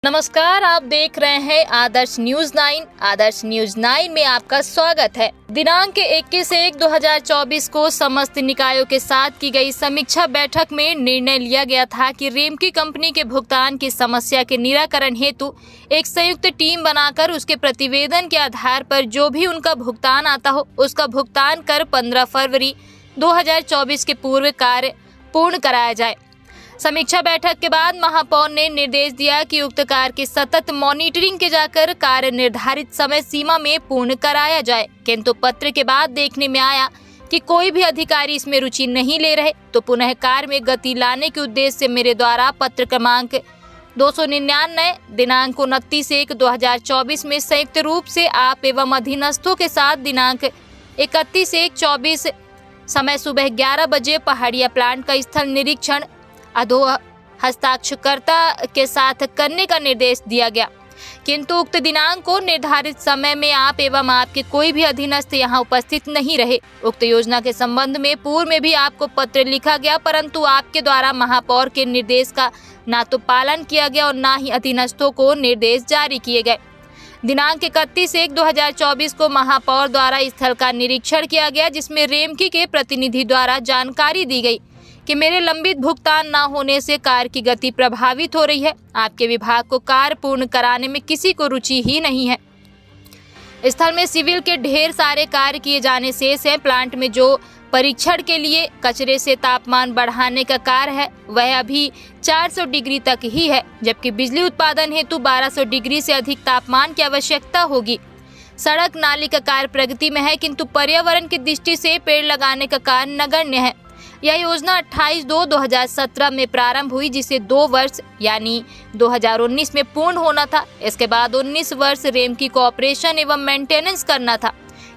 नमस्कार, आप देख रहे हैं आदर्श न्यूज 9। आदर्श न्यूज 9 में आपका स्वागत है। दिनांक 21/1/2024 को समस्त निकायों के साथ की गई समीक्षा बैठक में निर्णय लिया गया था कि रेमकी कंपनी के भुगतान की समस्या के निराकरण हेतु एक संयुक्त टीम बनाकर उसके प्रतिवेदन के आधार पर जो भी उनका भुगतान आता हो उसका भुगतान कर 15 फरवरी 2024 के पूर्व कार्य पूर्ण कराया जाए। समीक्षा बैठक के बाद महापौर ने निर्देश दिया कि उक्त कार्य की सतत मॉनिटरिंग के जाकर कार्य निर्धारित समय सीमा में पूर्ण कराया जाए, किंतु पत्र के बाद देखने में आया कि कोई भी अधिकारी इसमें रुचि नहीं ले रहे, तो पुनः कार्य में गति लाने के उद्देश्य से मेरे द्वारा पत्र क्रमांक 299 दिनांक 29/1/2024 में संयुक्त रूप से आप एवं अधीनस्थों के साथ दिनांक 31/1/24 समय सुबह 11 बजे पहाड़िया प्लांट का स्थल निरीक्षण हस्ताक्षरकर्ता के साथ करने का निर्देश दिया गया, किंतु उक्त दिनांक को निर्धारित समय में आप एवं आपके कोई भी अधीनस्थ यहां उपस्थित नहीं रहे। उक्त योजना के संबंध में पूर्व में भी आपको पत्र लिखा गया, परंतु आपके द्वारा महापौर के निर्देश का ना तो पालन किया गया और ना ही अधीनस्थों को निर्देश जारी किए गए। दिनांक 31/1/2024 को महापौर द्वारा स्थल का निरीक्षण किया गया, जिसमें रेमकी के प्रतिनिधि द्वारा जानकारी दी गई कि मेरे लंबित भुगतान न होने से कार्य की गति प्रभावित हो रही है। आपके विभाग को कार्य पूर्ण कराने में किसी को रुचि ही नहीं है। स्थल में सिविल के ढेर सारे कार्य किए जाने शेष हैं। प्लांट में जो परीक्षण के लिए कचरे से तापमान बढ़ाने का कार्य है वह अभी 400 डिग्री तक ही है, जबकि बिजली उत्पादन हेतु 1200 डिग्री से अधिक तापमान की आवश्यकता होगी। सड़क नाली का कार्य प्रगति में है, किंतु पर्यावरण की दृष्टि से पेड़ लगाने का कार्य नगण्य है। यह योजना 28/2/2017 में प्रारंभ हुई, जिसे 2 वर्ष यानी 2019 में पूर्ण होना था। इसके बाद 19 वर्ष रेमकी को ऑपरेशन एवं मेंटेनेंस करना था,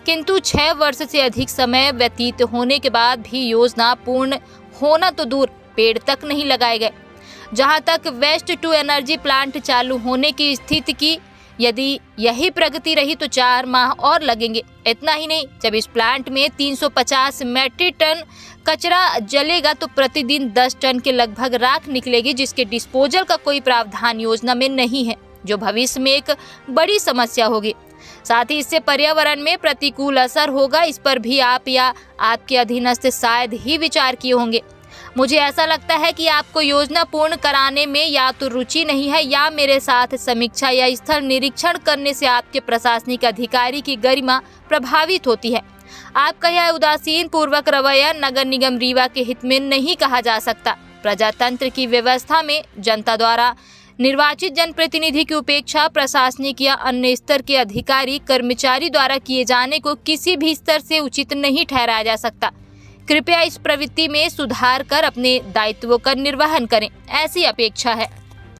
किंतु 6 वर्ष से अधिक समय व्यतीत होने के बाद भी योजना पूर्ण होना तो दूर, पेड़ तक नहीं लगाए गए। जहां तक वेस्ट टू एनर्जी प्लांट चालू होने की स्थिति की यदि यही प्रगति रही तो 4 माह और लगेंगे। इतना ही नहीं, जब इस प्लांट में 350 मैट्रिक टन कचरा जलेगा तो प्रतिदिन 10 टन के लगभग राख निकलेगी, जिसके डिस्पोजल का कोई प्रावधान योजना में नहीं है, जो भविष्य में एक बड़ी समस्या होगी। साथ ही इससे पर्यावरण में प्रतिकूल असर होगा। इस पर भी आप या आपके अधीनस्थ शायद ही विचार किए होंगे। मुझे ऐसा लगता है कि आपको योजना पूर्ण कराने में या तो रुचि नहीं है या मेरे साथ समीक्षा या स्थल निरीक्षण करने से आपके प्रशासनिक अधिकारी की गरिमा प्रभावित होती है। आपका यह उदासीन पूर्वक रवैया नगर निगम रीवा के हित में नहीं कहा जा सकता। प्रजातंत्र की व्यवस्था में जनता द्वारा निर्वाचित जनप्रतिनिधि की उपेक्षा प्रशासनिक या अन्य स्तर के अधिकारी कर्मचारी द्वारा किए जाने को किसी भी स्तर से उचित नहीं ठहराया जा सकता। कृपया इस प्रवृत्ति में सुधार कर अपने दायित्वों का निर्वहन करें, ऐसी अपेक्षा है।